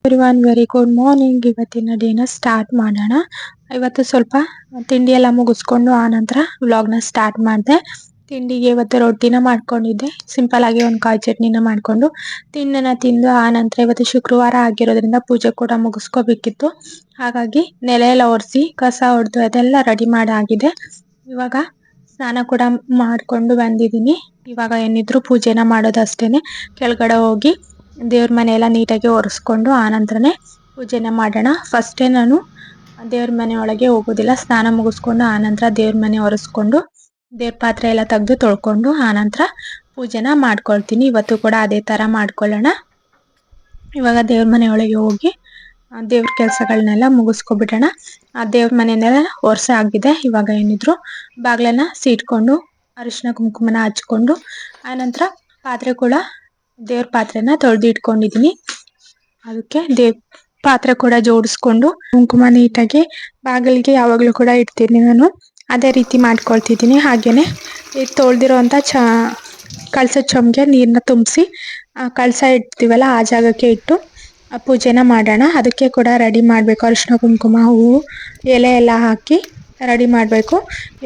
Everyone very good morning. ಇವತ್ತಿನ ಡೇನ start ಮಾಡೋಣ. ಇವತ್ತು ಸ್ವಲ್ಪ ತಿಂಡಿ ಎಲ್ಲ ಮುಗಿಸ್ಕೊಂಡು ಆ ನಂತರ ವ್ಲಾಗ್ನ ಸ್ಟಾರ್ಟ್ ಮಾಡಿದೆ. ತಿಂಡಿಗೆ ಇವತ್ತು ರೊಟ್ಟಿನ ಮಾಡ್ಕೊಂಡಿದ್ದೆ. ಸಿಂಪಲ್ ಆಗಿ ಒಂದು ಕಾಯಿ ಚಟ್ನಿನ ಮಾಡ್ಕೊಂಡು ತಿಂಡಿನ ತಿಂದು ಆ ನಂತರ ಇವತ್ತು ಶುಕ್ರವಾರ ಆಗಿರೋದ್ರಿಂದ ಪೂಜೆ ಕೂಡ ಮುಗಿಸ್ಕೋಬೇಕಿತ್ತು. ಹಾಗಾಗಿ ನೆಲ ಎಲ್ಲ ಒರೆಸಿ ಕಸ ಹೊಡೆದು ಅದೆಲ್ಲ ರೆಡಿ ಮಾಡಾಗಿದೆ. ಇವಾಗ ಸ್ನಾನ ಕೂಡ ಮಾಡ್ಕೊಂಡು ಬಂದಿದ್ದೀನಿ. ಇವಾಗ ಏನಿದ್ರು ಪೂಜೆನ ಮಾಡೋದಷ್ಟೇನೆ. ಕೆಳಗಡೆ ಹೋಗಿ ದೇವ್ರ ಮನೆ ಎಲ್ಲ ನೀಟಾಗಿ ಒರೆಸ್ಕೊಂಡು ಆ ನಂತರನೇ ಪೂಜೆನ ಮಾಡೋಣ. ಫಸ್ಟೇ ನಾನು ದೇವ್ರ ಮನೆ ಒಳಗೆ ಹೋಗೋದಿಲ್ಲ. ಸ್ನಾನ ಮುಗಿಸ್ಕೊಂಡು ಆ ನಂತರ ದೇವ್ರ ಮನೆ ಒರೆಸ್ಕೊಂಡು ದೇವ್ರ ಪಾತ್ರೆ ಎಲ್ಲ ತೆಗೆದು ತೊಳ್ಕೊಂಡು ಆ ನಂತರ ಪೂಜೆನ ಮಾಡ್ಕೊಳ್ತೀನಿ. ಇವತ್ತು ಕೂಡ ಅದೇ ಥರ ಮಾಡ್ಕೊಳ್ಳೋಣ. ಇವಾಗ ದೇವ್ರ ಮನೆ ಒಳಗೆ ಹೋಗಿ ದೇವ್ರ ಕೆಲಸಗಳನ್ನೆಲ್ಲ ಮುಗಿಸ್ಕೊಬಿಡೋಣ. ಆ ದೇವ್ರ ಮನೆಯನ್ನೆಲ್ಲ ಒರೆಸ ಆಗಿದೆ. ಇವಾಗ ಏನಿದ್ರು ಬಾಗ್ಲನ್ನ ಸೀಟ್ಕೊಂಡು ಅರಿಶಿನ ಕುಂಕುಮನ ಹಚ್ಕೊಂಡು ಆ ನಂತರ ಪಾತ್ರೆ ಕೂಡ ದೇವ್ರ ಪಾತ್ರೆನ ತೊಳೆದು ಇಟ್ಕೊಂಡಿದ್ದೀನಿ. ಅದಕ್ಕೆ ಪಾತ್ರೆ ಕೂಡ ಜೋಡಿಸ್ಕೊಂಡು ಕುಂಕುಮ ನೀಟಾಗಿ ಬಾಗಿಲಿಗೆ ಯಾವಾಗಲೂ ಕೂಡ ಇಡ್ತೀನಿ. ನಾನು ಅದೇ ರೀತಿ ಮಾಡ್ಕೊಳ್ತಿದ್ದೀನಿ. ಹಾಗೇನೆ ತೊಳೆದಿರೋಂಥ ಕಳಸದ ಚೊಂಬಿಗೆ ನೀರನ್ನ ತುಂಬಿಸಿ ಕಳಸ ಇಡ್ತೀವಲ್ಲ ಆ ಜಾಗಕ್ಕೆ ಇಟ್ಟು ಪೂಜೆನ ಮಾಡೋಣ. ಅದಕ್ಕೆ ಕೂಡ ರೆಡಿ ಮಾಡಬೇಕು. ಅರಿಶಿನ ಕುಂಕುಮ ಹೂವು ಎಲೆ ಎಲ್ಲ ಹಾಕಿ ರೆಡಿ ಮಾಡಬೇಕು.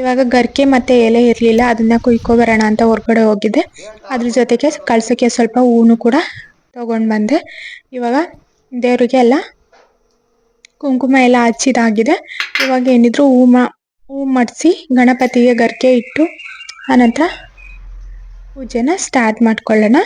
ಇವಾಗ ಗರಿಕೆ ಮತ್ತು ಎಲೆ ಇರಲಿಲ್ಲ, ಅದನ್ನ ಕುಯ್ಕೊಬರೋಣ ಅಂತ ಹೊರಗಡೆ ಹೋಗಿದ್ದೆ. ಅದ್ರ ಜೊತೆಗೆ ಕಳಸಕ್ಕೆ ಸ್ವಲ್ಪ ಹೂವು ಕೂಡ ತೊಗೊಂಡು ಬಂದೆ. ಇವಾಗ ದೇವರಿಗೆ ಎಲ್ಲ ಕುಂಕುಮ ಎಲ್ಲ ಹಚ್ಚಿದಾಗಿದೆ. ಇವಾಗ ಏನಿದ್ರು ಹೂ ಮಡಿಸಿ ಗಣಪತಿಗೆ ಗರಿಕೆ ಇಟ್ಟು ಆನಂತರ ಪೂಜೆನ ಸ್ಟಾರ್ಟ್ ಮಾಡ್ಕೊಳ್ಳೋಣ.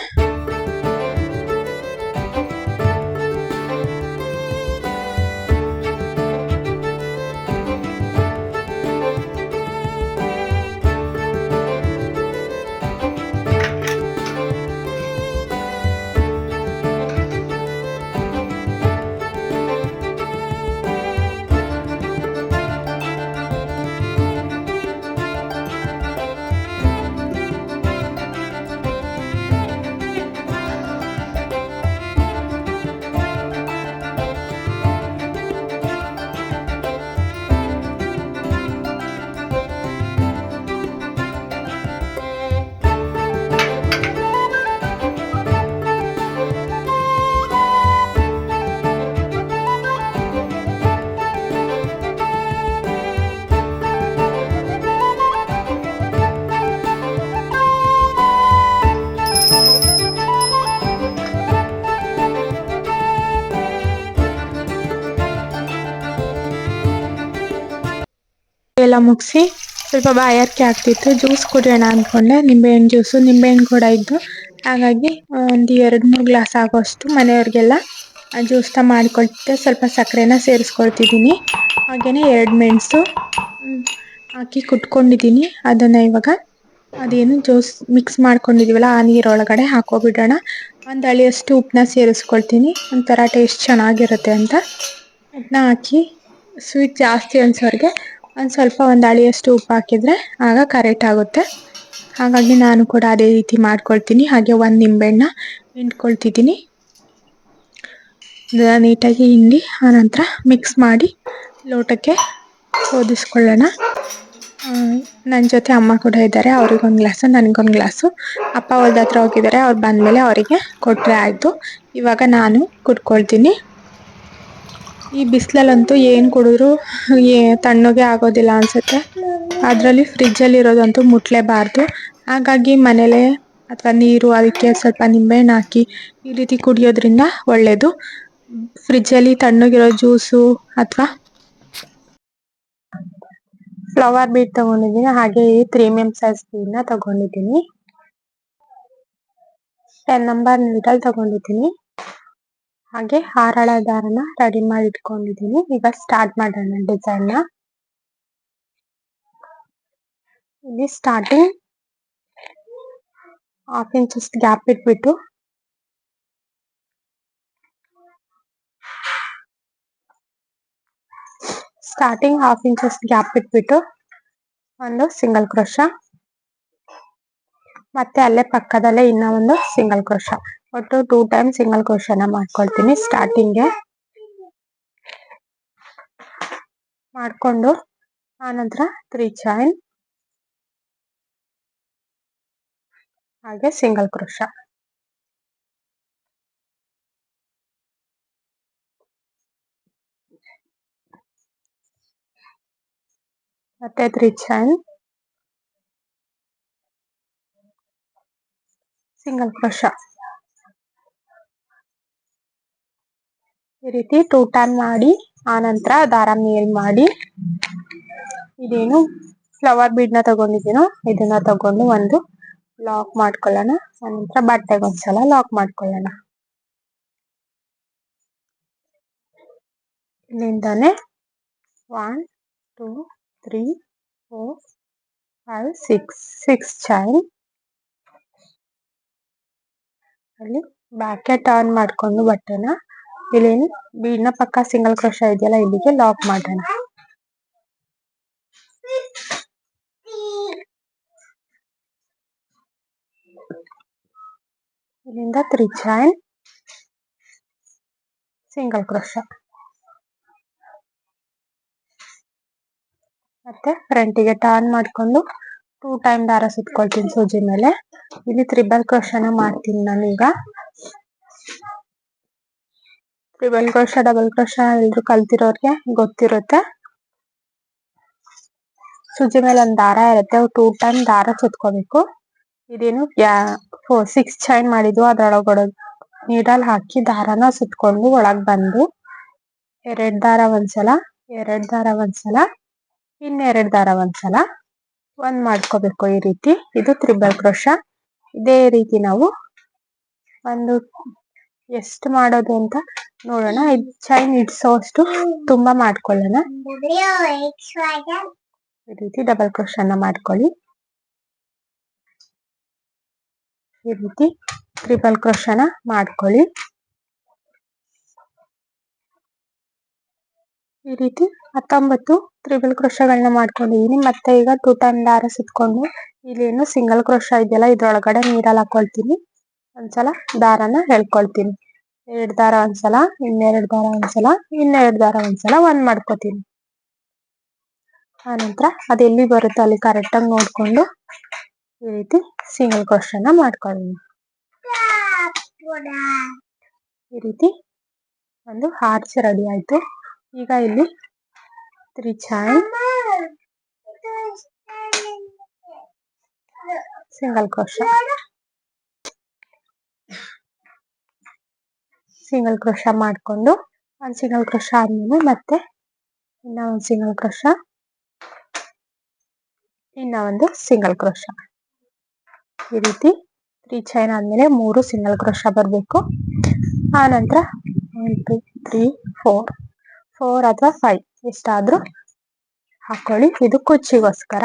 ಎಲ್ಲ ಮುಗಿಸಿ ಸ್ವಲ್ಪ ಬಾಯಾರಿಕೆ ಆಗ್ತಿತ್ತು. ಜ್ಯೂಸ್ ಕುಡಿಯೋಣ ಅಂದ್ಕೊಂಡೆ. ನಿಂಬೆಹಣ್ಣು ಕೂಡ ಇದ್ದು ಹಾಗಾಗಿ ಒಂದು 2-3 ಗ್ಲಾಸ್ ಆಗೋಷ್ಟು ಮನೆಯವ್ರಿಗೆಲ್ಲ ಜ್ಯೂಸ್ನ ಮಾಡಿಕೊಳ್ತಿದ್ದೆ. ಸ್ವಲ್ಪ ಸಕ್ಕರೆನ ಸೇರಿಸ್ಕೊಳ್ತಿದ್ದೀನಿ. ಹಾಗೆಯೇ 2 ಮೆಣಸು ಹಾಕಿ ಕುಟ್ಕೊಂಡಿದ್ದೀನಿ. ಅದನ್ನು ಇವಾಗ ಅದೇನು ಜ್ಯೂಸ್ ಮಿಕ್ಸ್ ಮಾಡ್ಕೊಂಡಿದ್ದೀವಲ್ಲ ಆ ನೀರೊಳಗಡೆ ಹಾಕೋಬಿಡೋಣ. ಒಂದು ಅಳಿಯಷ್ಟು ಉಪ್ಪನ್ನ ಸೇರಿಸ್ಕೊಳ್ತೀನಿ. ಒಂಥರ ಟೇಸ್ಟ್ ಚೆನ್ನಾಗಿರುತ್ತೆ ಅಂತ ಉಪ್ಪನ್ನ ಹಾಕಿ ಸ್ವೀಟ್ ಜಾಸ್ತಿ ಅನ್ಸೋರಿಗೆ ಒಂದು ಅಳಿಯಷ್ಟು ಉಪ್ಪು ಹಾಕಿದರೆ ಆಗ ಕರೆಕ್ಟ್ ಆಗುತ್ತೆ. ಹಾಗಾಗಿ ನಾನು ಕೂಡ ಅದೇ ರೀತಿ ಮಾಡ್ಕೊಳ್ತೀನಿ. ಹಾಗೆ 1 ನಿಂಬೆಹಣ್ಣ ಹಿಂಡ್ಕೊಳ್ತಿದ್ದೀನಿ. ನೀಟಾಗಿ ಹಿಂಡಿ ಆನಂತರ ಮಿಕ್ಸ್ ಮಾಡಿ ಲೋಟಕ್ಕೆ ಹೊದಿಸ್ಕೊಳ್ಳೋಣ. ನನ್ನ ಜೊತೆ ಅಮ್ಮ ಕೂಡ ಇದ್ದಾರೆ. ಅವ್ರಿಗೊಂದು ಗ್ಲಾಸು ನನಗೊಂದು ಗ್ಲಾಸು. ಅಪ್ಪ ಹೊಲ್ದ ಹತ್ರ ಹೋಗಿದ್ದಾರೆ. ಅವ್ರು ಬಂದಮೇಲೆ ಅವರಿಗೆ ಕೊಟ್ಟರೆ ಆಯಿತು. ಇವಾಗ ನಾನು ಕುಟ್ಕೊಳ್ತೀನಿ. ಈ ಬಿಸಿಲಲ್ಲಂತೂ ಏನು ಕುಡಿದ್ರು ತಣ್ಣಗೆ ಆಗೋದಿಲ್ಲ ಅನಿಸುತ್ತೆ. ಅದರಲ್ಲಿ ಫ್ರಿಜ್ಜಲ್ಲಿ ಇರೋದಂತೂ ಮುಟ್ಲೇಬಾರ್ದು. ಹಾಗಾಗಿ ಮನೇಲೇ ಅಥವಾ ನೀರು ಅದಕ್ಕೆ ಸ್ವಲ್ಪ ನಿಂಬೆಹಣ್ಣು ಹಾಕಿ ಈ ರೀತಿ ಕುಡಿಯೋದ್ರಿಂದ ಒಳ್ಳೆಯದು. ಫ್ರಿಜ್ಜಲ್ಲಿ ತಣ್ಣಗಿರೋ ಜ್ಯೂಸು ಅಥವಾ ಫ್ಲವರ್ ಬೀಟ್ ತೊಗೊಂಡಿದ್ದೀನಿ. ಹಾಗೆ 3mm ಸೈಜ್ ಬೀಡನ್ನ ತೊಗೊಂಡಿದ್ದೀನಿ. 10 ನಂಬರ್ ನೀಡಲ್ ತೊಗೊಂಡಿದ್ದೀನಿ. ಹಾಗೆ ಹಾರಳ ದಾರನ ರೆಡಿ ಮಾಡಿ ಇಟ್ಕೊಂಡಿದ್ದೀನಿ. ಈಗ ಸ್ಟಾರ್ಟ್ ಮಾಡೋಣ ಡಿಸೈನ್ನ. ಇಲ್ಲಿ ಸ್ಟಾರ್ಟಿಂಗ್ 1/2 ಇಂಚ್ ಗ್ಯಾಪ್ ಇಟ್ಬಿಟ್ಟು ಒಂದು ಸಿಂಗಲ್ ಕ್ರೋಶ, ಮತ್ತೆ ಅಲ್ಲೇ ಪಕ್ಕದಲ್ಲೇ ಇನ್ನೂ ಒಂದು ಸಿಂಗಲ್ ಕ್ರೋಶ, ಒಟ್ಟು 2 ಟೈಮ್ ಸಿಂಗಲ್ ಕ್ರೋಶನ ಮಾಡ್ಕೊಳ್ತೀನಿ. ಸ್ಟಾರ್ಟಿಂಗ್ಗೆ ಮಾಡಿಕೊಂಡು ಆನಂತರ 3 ಚೈನ್ ಹಾಗೆ ಸಿಂಗಲ್ ಕ್ರೋಶ. ಮತ್ತೆ 3 ಚೈನ್, ಸಿಂಗಲ್ ಕ್ರೋಶ. ಈ ರೀತಿ 2 ಟೈಮ್ ಮಾಡಿ ಆನಂತರ ದಾರ ಮೇಲ್ ಮಾಡಿ ಇದೇನು ಫ್ಲವರ್ ಬೀಡ್ ನ ತಗೊಂಡಿದ್ದೀನೋ ಇದನ್ನ ತಗೊಂಡು ಒಂದು ಲಾಕ್ ಮಾಡ್ಕೊಳ್ಳೋಣ. ಆನಂತರ ಬಟ್ಟೆಗೆ ಒಂದ್ಸಲ ಲಾಕ್ ಮಾಡ್ಕೊಳ್ಳೋಣ. ಇಲ್ಲಿಂದಾನೆ 1 2 3 4 5 6 ಚೈನ್ ಅಲ್ಲಿ ಬ್ಯಾಕ್ಗೆ ಟರ್ನ್ ಮಾಡ್ಕೊಂಡು ಬಟ್ಟೆನ ಇಲ್ಲೇನು ಬೀಡ್ನ ಪಕ್ಕ ಸಿಂಗಲ್ ಕ್ರೋಶ ಇದೆಯಲ್ಲ ಇಲ್ಲಿಗೆ ಲಾಕ್ ಮಾಡೋಣ. ಇಲ್ಲಿಂದ 3 ಚೈನ್, ಸಿಂಗಲ್ ಕ್ರೋಶ. ಮತ್ತೆ ಫ್ರಂಟಿಗೆ ಟರ್ನ್ ಮಾಡ್ಕೊಂಡು 2 ಟೈಮ್ ದಾರ ಸುತ್ಕೊಳ್ತೀನಿ ಸೂಜಿ ಮೇಲೆ. ಇಲ್ಲಿ ತ್ರಿಬಲ್ ಕ್ರೋಶನ ಮಾಡ್ತೀನಿ ನಾನು ಈಗ. ತ್ರಿಬಲ್ ಕ್ರೋಶ ಡಬಲ್ ಕ್ರೋಶ ಎಲ್ರು ಕಲ್ತಿರೋರ್ಗೆ ಗೊತ್ತಿರುತ್ತೆ. ಸೂಜಿ ಮೇಲೆ ಒಂದು ದಾರ ಇರುತ್ತೆ, 2 ಟೈಮ್ ದಾರ ಸುತ್ಕೋಬೇಕು. ಇದೇನು 6 ಚೈನ್ ಮಾಡಿದ್ವು ಅದ್ರೊಳಗಡೆ ನೀಡಲ್ ಹಾಕಿ ದಾರನ ಸುತ್ಕೊಂಡು ಒಳಗ್ ಬಂದು 2 ದಾರ ಒಂದ್ಸಲ, 2 ದಾರ ಒಂದ್ಸಲ, ಇನ್ನೆರಡು ದಾರ ಒಂದ್ಸಲ ಒಂದ್ ಮಾಡ್ಕೋಬೇಕು. ಈ ರೀತಿ ಇದು ತ್ರಿಬಲ್ ಕ್ರೋಶ. ಇದೇ ರೀತಿ ನಾವು ಒಂದು ಎಷ್ಟು ಮಾಡೋದು ಅಂತ ನೋಡೋಣ. ಚೈನ್ ಇಡ್ಸೋಷ್ಟು ತುಂಬಾ ಮಾಡ್ಕೊಳ್ಳೋಣ. ಈ ರೀತಿ ಡಬಲ್ ಕ್ರೋಶನ ಮಾಡ್ಕೊಳ್ಳಿ. ಈ ರೀತಿ ಟ್ರಿಬಲ್ ಕ್ರೋಶನ ಮಾಡ್ಕೊಳ್ಳಿ. ಈ ರೀತಿ 19 ತ್ರಿಬಲ್ ಕ್ರೋಶಗಳನ್ನ ಮಾಡ್ಕೊಂಡಿದೀನಿ. ಮತ್ತೆ ಈಗ 2 ಟೈಮ್ ದಾರ ಸುತ್ಕೊಂಡು ಇಲ್ಲೇನು ಸಿಂಗಲ್ ಕ್ರೋಶ ಇದೆಯಲ್ಲ ಇದ್ರೊಳಗಡೆ ನೀರಲ್ಲಿ ಹಾಕೊಳ್ತೀನಿ. ಒಂದ್ಸಲ ದಾರನ ಎಳ್ಕೊಳ್ತೀನಿ. 2 ದಾರ ಒಂದ್ಸಲ, ಇನ್ನೆರಡು ದಾರ ಒಂದ್ಸಲ, ಇನ್ನೆರಡು ದಾರ ಒಂದ್ಸಲ ಒಂದ್ ಮಾಡ್ಕೋತೀನಿ. ಆನಂತರ ಅದೆಲ್ಲಿ ಬರುತ್ತೋ ಅಲ್ಲಿ ಕರೆಕ್ಟಾಗಿ ನೋಡ್ಕೊಂಡು ಈ ರೀತಿ ಸಿಂಗಲ್ ಕ್ರೋಶನ ಮಾಡ್ಕೊಳ್ಳೋಣ. ಈ ರೀತಿ ಒಂದು ಹಾರ್ಚ್ ರೆಡಿ ಆಯ್ತು. ಈಗ ಇಲ್ಲಿ 3 chain, single crochet, single crochet ಮಾಡ್ಕೊಂಡು ಒಂದು ಸಿಂಗಲ್ ಕ್ರೋಶ ಆದ್ಮೇಲೆ ಮತ್ತೆ ಇನ್ನ ಒಂದು ಸಿಂಗಲ್ ಕ್ರೋಶ, ಇನ್ನ ಒಂದು ಸಿಂಗಲ್ ಕ್ರೋಶ. ಈ ರೀತಿ 3 ಚೈನ್ ಆದ್ಮೇಲೆ 3 ಸಿಂಗಲ್ ಕ್ರೋಶ ಬರಬೇಕು. ಆ ನಂತರ 1 2 3 4 ಅಥವಾ 5 ಎಷ್ಟಾದ್ರೂ ಹಾಕೊಳ್ಳಿ. ಇದು ಕುಚ್ಚಿಗೋಸ್ಕರ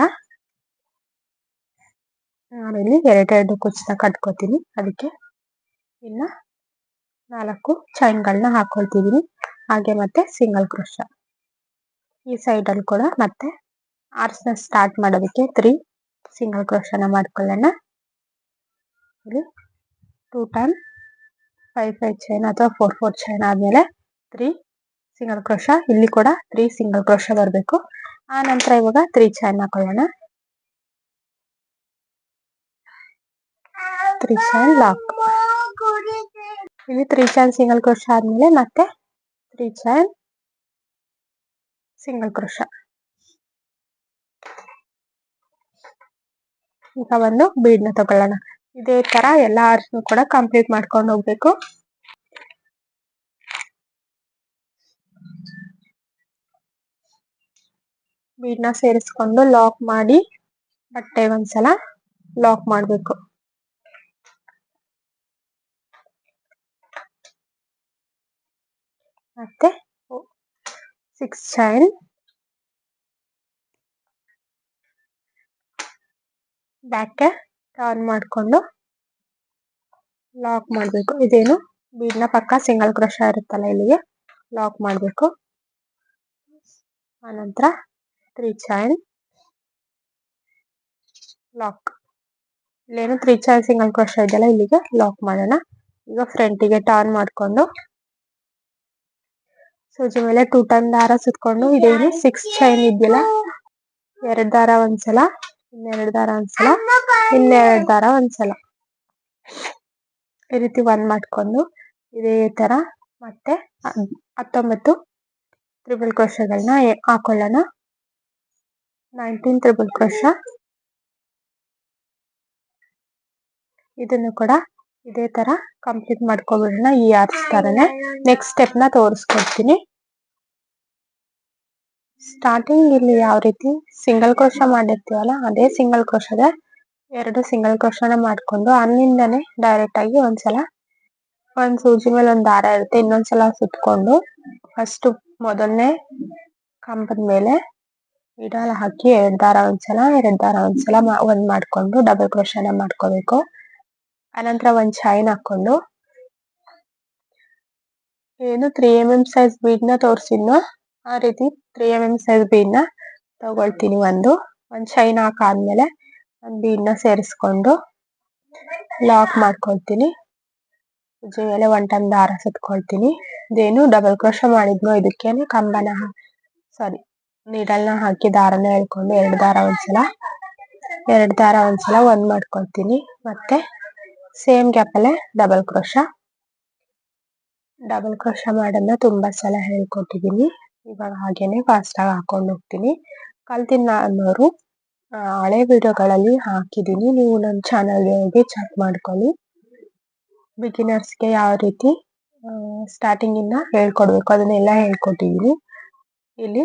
ನಾನಿಲ್ಲಿ 2 ಕುಚ್ಚನ್ನ ಕಟ್ಕೋತೀನಿ. ಅದಕ್ಕೆ ಇನ್ನ 4 ಚೈನ್ಗಳನ್ನ ಹಾಕೊಳ್ತಿದೀನಿ. ಹಾಗೆ ಮತ್ತೆ ಸಿಂಗಲ್ ಕ್ರೋಶ ಈ ಸೈಡ್ ಅಲ್ಲಿ ಕೂಡ ಮತ್ತೆ ಆರ್ಸ್ನ ಸ್ಟಾರ್ಟ್ ಮಾಡೋದಕ್ಕೆ 3 ಸಿಂಗಲ್ ಕ್ರೋಶನ ಮಾಡ್ಕೊಳ್ಳೋಣ. ಇಲ್ಲಿ 2 ಟೈಮ್ 5 ಚೈನ್ ಅಥವಾ 4 ಚೈನ್ ಆದ್ಮೇಲೆ 3 ಸಿಂಗಲ್ ಕ್ರೋಶ. ಇಲ್ಲಿ ಕೂಡ 3 ಸಿಂಗಲ್ ಕ್ರೋಶ ಬರಬೇಕು. ಆ ನಂತರ ಇವಾಗ 3 ಚೈನ್ ಹಾಕೊಳ್ಳೋಣ. 3 ಚೈನ್ ಲಾಕ್. ಇಲ್ಲಿ 3 ಚೈನ್ ಸಿಂಗಲ್ ಕ್ರೋಶ ಆದ್ಮೇಲೆ ಮತ್ತೆ 3 ಚೈನ್ ಸಿಂಗಲ್ ಕ್ರೋಶ. ಈಗ ಒಂದು ಬೀಡ್ನ ತಗೊಳ್ಳೋಣ. ಇದೇ ತರ ಎಲ್ಲ ಆರ್ಸ್ನು ಕೂಡ ಕಂಪ್ಲೀಟ್ ಮಾಡ್ಕೊಂಡು ಹೋಗ್ಬೇಕು. ಬೀಡ್ನ ಸೇರಿಸ್ಕೊಂಡು ಲಾಕ್ ಮಾಡಿ ಬಟ್ಟೆ ಒಂದ್ಸಲ ಲಾಕ್ ಮಾಡಬೇಕು. ಮತ್ತೆ 6 ಚೈನ್, ಬ್ಯಾಕ್ಗೆ ಟರ್ನ್ ಮಾಡ್ಕೊಂಡು ಲಾಕ್ ಮಾಡಬೇಕು. ಇದೇನು ಬೀಡ್ನ ಪಕ್ಕ ಸಿಂಗಲ್ ಕ್ರೋಶ ಇರುತ್ತಲ್ಲ ಇಲ್ಲಿಗೆ ಲಾಕ್ ಮಾಡಬೇಕು. ಆನಂತರ 3 ಚೈನ್ ಲಾಕ್. ಇಲ್ಲೇನು 3 ಚೈನ್ ಸಿಂಗಲ್ ಕ್ರೋಶ ಇದೆಯಲ್ಲ ಇಲ್ಲಿಗೆ ಲಾಕ್ ಮಾಡೋಣ. ಈಗ ಫ್ರಂಟಿಗೆ ಟರ್ನ್ ಮಾಡ್ಕೊಂಡು ಸೂಜಿ ಮೇಲೆ 2 ಟೈಮ್ ದಾರ ಸುತ್ಕೊಂಡು ಇದೇನು 6 ಚೈನ್ ಇದೆಯಲ್ಲ 2 ದಾರ ಒಂದ್ಸಲ, ಇನ್ನೆರಡು ದಾರ ಒಂದ್ಸಲ, ಇನ್ನೆರಡು ದಾರ ಒಂದ್ಸಲ ಈ ರೀತಿ ಒಂದ್ ಮಾಡ್ಕೊಂಡು ಇದೇ ತರ ಮತ್ತೆ 19 ತ್ರಿಬಲ್ ಕ್ರೋಶಗಳನ್ನ ಹಾಕೊಳ್ಳೋಣ. 19 ಟ್ರಿಬಲ್ ಕ್ರೋಶಾ. ಇದನ್ನು ಕೂಡ ಇದೇ ತರ ಕಂಪ್ಲೀಟ್ ಮಾಡ್ಕೊಬಿಡೋಣ. ಈ ಆರ್ಚ್ ತರನೇ ನೆಕ್ಸ್ಟ್ ಸ್ಟೆಪ್ ನ ತೋರಿಸ್ಕೊಡ್ತೀನಿ. ಸ್ಟಾರ್ಟಿಂಗ್ ಇಲ್ಲಿ ಯಾವ ರೀತಿ ಸಿಂಗಲ್ ಕ್ರೋಶಾ ಮಾಡಿರ್ತೀವಲ್ಲ ಅದೇ ಸಿಂಗಲ್ ಕ್ರೋಶಾದ 2 ಸಿಂಗಲ್ ಕ್ರೋಶಾನ ಮಾಡ್ಕೊಂಡು ಅಲ್ಲಿಂದನೇ ಡೈರೆಕ್ಟ್ ಆಗಿ ಒಂದ್ಸಲ ಒಂದ್ ಸೂಜಿ ಮೇಲೆ ಒಂದ್ ದಾರ ಇರುತ್ತೆ, ಇನ್ನೊಂದ್ಸಲ ಸುತ್ಕೊಂಡು ಫಸ್ಟ್ ಮೊದಲನೇ ಕಂಬದ ಮೇಲೆ ಇಡಲ್ ಹಾಕಿ 2 ದಾರ ಒಂದ್ಸಲ 2 ದಾರ ಒಂದ್ಸಲ ಒಂದ್ ಮಾಡ್ಕೊಂಡು ಡಬಲ್ ಕ್ರೋಶಾನ ಮಾಡ್ಕೋಬೇಕು. ಅನಂತರ ಒಂದ್ ಚೈನ್ ಹಾಕೊಂಡು ಏನು 3mm ಸೈಜ್ ಬೀಡ್ ನ ತೋರಿಸಿದ್ನೋ ಆ ರೀತಿ 3mm ಸೈಜ್ ಬೀಡ್ ನ ತಗೊಳ್ತೀನಿ. ಒಂದ್ ಚೈನ್ ಹಾಕಾದ್ಮೇಲೆ ಒಂದ್ ಬೀಡ್ ನ ಸೇರಿಸ್ಕೊಂಡು ಲಾಕ್ ಮಾಡ್ಕೊಳ್ತೀನಿ. ಸೂಜಿ ಮೇಲೆ 1 ಟೈಮ್ ದಾರ ಸುತ್ಕೊಳ್ತೀನಿ. ಇದೇನು ಡಬಲ್ ಕ್ರೋಶಾ ಮಾಡಿದ್ನೋ ಇದಕ್ಕೇನೆ ಕಂಬನ ನೀಡಲ್ನ ಹಾಕಿ ದಾರನ ಎಳ್ಕೊಂಡು 2 ದಾರ ಒಂದ್ಸಲ ಒಂದ್ ಮಾಡ್ಕೊಳ್ತೀನಿ. ಮತ್ತೆ ಸೇಮ್ ಗ್ಯಾಪ್ ಅಲ್ಲೇ ಡಬಲ್ ಕ್ರೋಶಾ ಮಾಡೋದನ್ನ ತುಂಬಾ ಸಲ ಹೇಳ್ಕೊಟ್ಟಿದೀನಿ. ಇವಾಗ ಹಾಗೇನೆ ಫಾಸ್ಟ್ ಆಗಿ ಹಾಕೊಂಡು ಹೋಗ್ತೀನಿ. ಕಲ್ತಿಲ್ಲ ಅನ್ನೋರು ಹಳೆ ವಿಡಿಯೋಗಳಲ್ಲಿ ಹಾಕಿದೀನಿ, ನೀವು ನನ್ನ ಚಾನಲ್ಗೆ ಹೋಗಿ ಚೆಕ್ ಮಾಡ್ಕೊಳ್ಳಿ. ಬಿಗಿನರ್ಸ್ಗೆ ಯಾವ ರೀತಿ ಸ್ಟಾರ್ಟಿಂಗ್ ಇಂದ ಹೇಳ್ಕೊಡ್ಬೇಕು ಅದನ್ನೆಲ್ಲ ಹೇಳ್ಕೊಟ್ಟಿದೀನಿ. ಇಲ್ಲಿ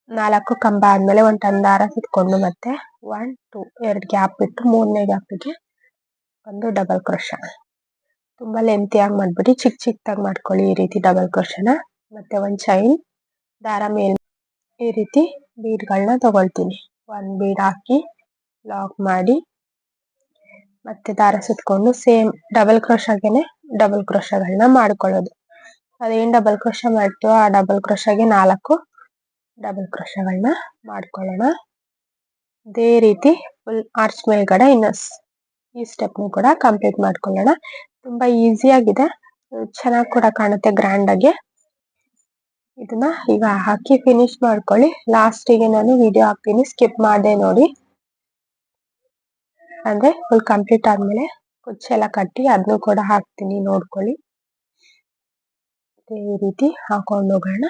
4 ಕಂಬ ಆದ್ಮೇಲೆ 1 ಟೈಮ್ ದಾರ ಸುತ್ಕೊಂಡು ಮತ್ತೆ 1 2 2 ಗ್ಯಾಪ್ ಬಿಟ್ಟು 3ನೇ ಗ್ಯಾಪಿಗೆ ಒಂದು ಡಬಲ್ ಕ್ರೋಶಾ. ತುಂಬಾ ಲೆಂತಿಯಾಗಿ ಮಾಡ್ಬಿಟ್ಟು ಚಿಕ್ಕದಾಗಿ ಮಾಡ್ಕೊಳ್ಳಿ ಈ ರೀತಿ ಡಬಲ್ ಕ್ರೋಶಾನ. ಮತ್ತೆ ಒಂದ್ ಚೈನ್ ದಾರ ಮೇಲೆ ಈ ರೀತಿ ಬೀಡ್ಗಳನ್ನ ತಗೊಳ್ತೀನಿ. ಒಂದ್ ಬೀಡ್ ಹಾಕಿ ಲಾಕ್ ಮಾಡಿ ಮತ್ತೆ ದಾರ ಸುತ್ಕೊಂಡು ಸೇಮ್ ಡಬಲ್ ಕ್ರೋಶಾಗೆನೆ ಡಬಲ್ ಕ್ರೋಶಾಗಳನ್ನ ಮಾಡ್ಕೊಳ್ಳೋದು. ಅದೇನ್ ಡಬಲ್ ಕ್ರೋಶಾ ಮಾಡ್ತೀವೋ ಆ ಡಬಲ್ ಕ್ರೋಶಾಗೆ 4 ಡಬಲ್ ಕ್ರೋಶಾಗಳನ್ನ ಮಾಡ್ಕೊಳ್ಳೋಣ. ಇದೇ ರೀತಿ ಫುಲ್ ಆರ್ಚ್ ಮೇಲ್ಗಡೆ ಈ ಸ್ಟೆಪ್ ಕೂಡ ಕಂಪ್ಲೀಟ್ ಮಾಡ್ಕೊಳ್ಳೋಣ. ತುಂಬಾ ಈಸಿ ಆಗಿದೆ, ಚೆನ್ನಾಗಿ ಕೂಡ ಕಾಣುತ್ತೆ ಗ್ರ್ಯಾಂಡ್ ಆಗಿ. ಇದನ್ನ ಈಗ ಹಾಕಿ ಫಿನಿಶ್ ಮಾಡ್ಕೊಳ್ಳಿ. ಲಾಸ್ಟಿಗೆ ನಾನು ವಿಡಿಯೋ ಹಾಕ್ತೀನಿ, ಸ್ಕಿಪ್ ಮಾಡದೆ ನೋಡಿ. ಅಂದ್ರೆ ಫುಲ್ ಕಂಪ್ಲೀಟ್ ಆದ್ಮೇಲೆ ಕುಚ್ಚೆಲ್ಲ ಕಟ್ಟಿ ಅದನ್ನು ಕೂಡ ಹಾಕ್ತೀನಿ, ನೋಡ್ಕೊಳ್ಳಿ. ಈ ರೀತಿ ಹಾಕೊಂಡು ಹೋಗೋಣ.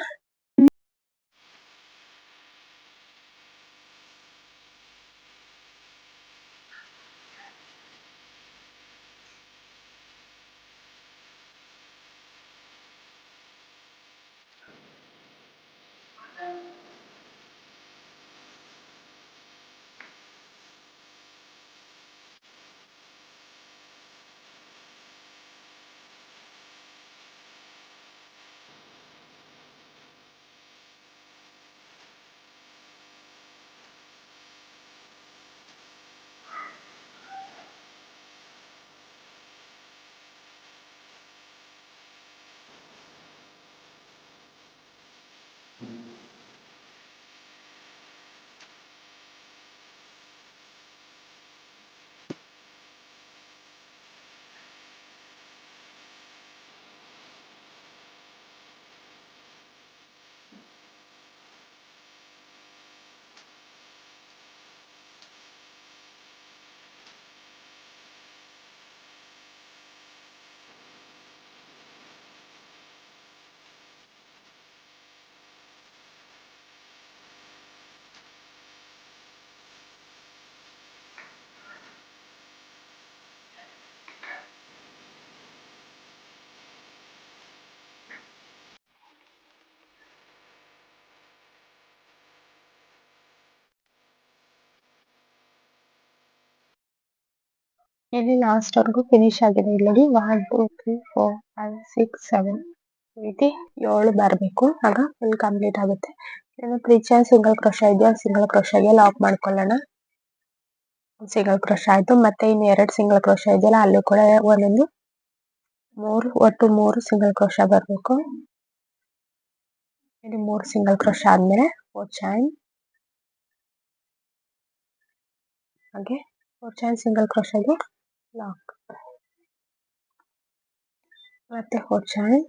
ಇಲ್ಲಿ ಲಾಸ್ಟ್ ವರ್ಗೂ ಫಿನಿಶ್ ಆಗಿದೆ. ಇಲ್ಲಿ 1 2 3 4 5 6 7 ರೀತಿ 7 ಬರಬೇಕು, ಆಗ ಫುಲ್ ಕಂಪ್ಲೀಟ್ ಆಗುತ್ತೆ. ಇನ್ನು 3 ಚೈನ್ ಸಿಂಗಲ್ ಕ್ರೋಶಾ ಇದೆಯಾ, ಸಿಂಗಲ್ ಕ್ರೋಶಾಗೆ ಲಾಕ್ ಮಾಡ್ಕೊಳ್ಳೋಣ. ಸಿಂಗಲ್ ಕ್ರೋಶಾ ಆಯ್ತು. ಮತ್ತೆ ಇನ್ನು 2 ಸಿಂಗಲ್ ಕ್ರೋಶಾ ಇದೆಯಲ್ಲ ಅಲ್ಲೂ ಕೂಡ ಒಂದೊಂದು ಒಟ್ಟು 3 ಸಿಂಗಲ್ ಕ್ರೋಶಾ ಬರಬೇಕು. ಇಲ್ಲಿ 3 ಸಿಂಗಲ್ ಕ್ರೋಶಾ ಆದ್ಮೇಲೆ 4 ಚೈನ್, ಹಾಗೆ 4 ಚೈನ್ ಸಿಂಗಲ್ ಕ್ರೋಶಾಗೆ ಲಾಕ್, ಮತ್ತೆ 4 ಚೈನ್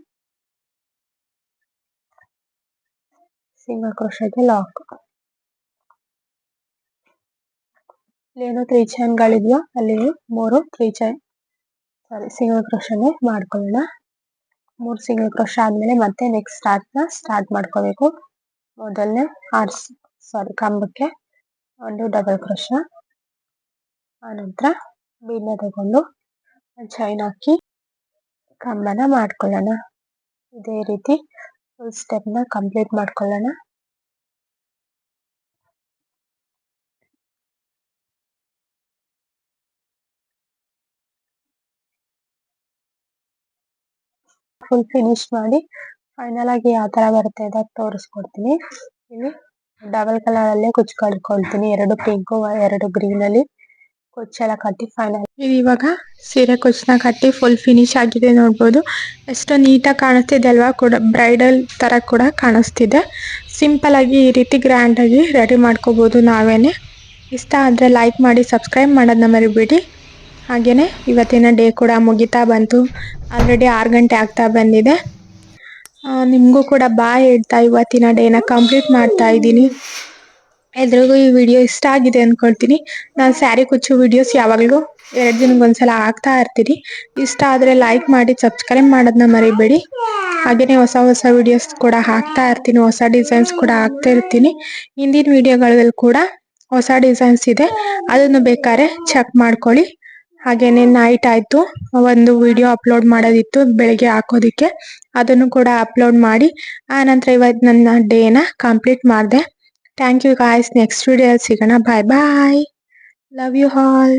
ಸಿಂಗಲ್ ಕ್ರೋಶಾಗೆ ಲಾಕ್. ಏನು 3 ಚೈನ್ಗಳಿದೆಯೋ ಅಲ್ಲಿ 3 3 ಚೈನ್ ಸಿಂಗಲ್ ಕ್ರೋಶಾನೇ ಮಾಡ್ಕೊಳ್ಳೋಣ. 3 ಸಿಂಗಲ್ ಕ್ರೋಶಾ ಆದ್ಮೇಲೆ ಮತ್ತೆ ನೆಕ್ಸ್ಟ್ ಸ್ಟಾರ್ಟ್ ಮಾಡ್ಕೋಬೇಕು. ಮೊದಲನೇ ಕಂಬಕ್ಕೆ ಒಂದು ಡಬಲ್ ಕ್ರೋಶ, ಆನಂತರ ಬೀಡ್ನ ತಗೊಂಡು ಚೈನ್ ಹಾಕಿ ಕಂಬನ ಮಾಡ್ಕೊಳ್ಳೋಣ. ಇದೇ ರೀತಿ ಫುಲ್ ಸ್ಟೆಪ್ನ ಕಂಪ್ಲೀಟ್ ಮಾಡ್ಕೊಳ್ಳೋಣ. ಫುಲ್ ಫಿನಿಶ್ ಮಾಡಿ ಫೈನಲ್ ಆಗಿ ಯಾವ ತರ ಬರುತ್ತೆ ಅಂತ ತೋರಿಸ್ಕೊಡ್ತೀನಿ. ಇಲ್ಲಿ ಡಬಲ್ ಕಲರ್ ಅಲ್ಲೇ ಕುಚ್ಚು ಕಟ್ಕೊಳ್ತೀನಿ, 2 ಪಿಂಕ್ 2 ಗ್ರೀನ್ ಅಲ್ಲಿ ಕುಚ್ಚೆಲ್ಲ ಕಟ್ಟಿ ಫೈನಲ್. ಇವಾಗ ಸೀರೆ ಕುಚ್ಚನ್ನ ಕಟ್ಟಿ ಫುಲ್ ಫಿನಿಶ್ ಆಗಿದೆ ನೋಡ್ಬೋದು. ಎಷ್ಟು ನೀಟಾಗಿ ಕಾಣಿಸ್ತಿದೆ ಅಲ್ವಾ, ಕೂಡ ಬ್ರೈಡಲ್ ತರ ಕೂಡ ಕಾಣಿಸ್ತಿದೆ. ಸಿಂಪಲ್ ಆಗಿ ಈ ರೀತಿ ಗ್ರ್ಯಾಂಡ್ ಆಗಿ ರೆಡಿ ಮಾಡ್ಕೋಬಹುದು ನಾವೇನೆ. ಇಷ್ಟ ಆದರೆ ಲೈಕ್ ಮಾಡಿ, ಸಬ್ಸ್ಕ್ರೈಬ್ ಮಾಡೋದನ್ನ ಮರಿಬೇಡಿ. ಹಾಗೇನೆ ಇವತ್ತಿನ ಡೇ ಕೂಡ ಮುಗಿತಾ ಬಂತು. ಆಲ್ರೆಡಿ 6 ಗಂಟೆ ಆಗ್ತಾ ಬಂದಿದೆ. ನಿಮಗೂ ಕೂಡ ಬಾಯ್ ಹೇಳ್ತಾ ಇವತ್ತಿನ ಡೇನ ಕಂಪ್ಲೀಟ್ ಮಾಡ್ತಾ ಇದ್ದೀನಿ. ಎಲ್ರಿಗೂ ಈ ವಿಡಿಯೋ ಇಷ್ಟ ಆಗಿದೆ ಅಂದ್ಕೊಳ್ತೀನಿ. ನಾನು ಸ್ಯಾರಿ ಕುಚ್ಚು ವಿಡಿಯೋಸ್ ಯಾವಾಗಲೂ 2 ದಿನಕ್ಕೊಂದ್ಸಲ ಹಾಕ್ತಾ ಇರ್ತೀನಿ. ಇಷ್ಟ ಆದರೆ ಲೈಕ್ ಮಾಡಿ, ಸಬ್ಸ್ಕ್ರೈಬ್ ಮಾಡೋದನ್ನ ಮರಿಬೇಡಿ. ಹಾಗೆಯೇ ಹೊಸ ವಿಡಿಯೋಸ್ ಕೂಡ ಹಾಕ್ತಾ ಇರ್ತೀನಿ, ಹೊಸ ಡಿಸೈನ್ಸ್ ಕೂಡ ಹಾಕ್ತಾ ಇರ್ತೀನಿ. ಹಿಂದಿನ ವಿಡಿಯೋಗಳಲ್ಲಿ ಕೂಡ ಹೊಸ ಡಿಸೈನ್ಸ್ ಇದೆ, ಅದನ್ನು ಬೇಕಾದ್ರೆ ಚೆಕ್ ಮಾಡ್ಕೊಳ್ಳಿ. ಹಾಗೇನೆ ನೈಟ್ ಆಯ್ತು, ಒಂದು ವಿಡಿಯೋ ಅಪ್ಲೋಡ್ ಮಾಡೋದಿತ್ತು ಬೆಳಿಗ್ಗೆ ಹಾಕೋದಿಕ್ಕೆ, ಅದನ್ನು ಕೂಡ ಅಪ್ಲೋಡ್ ಮಾಡಿ ಆ ನಂತರ ಇವತ್ತು ನನ್ನ ಡೇನ ಕಂಪ್ಲೀಟ್ ಮಾಡಿದೆ. Thank you guys. ನೆಕ್ಸ್ಟ್ ವಿಡಿಯೋದಲ್ಲಿ ಸಿಗೋಣ. Bye bye. Love you all.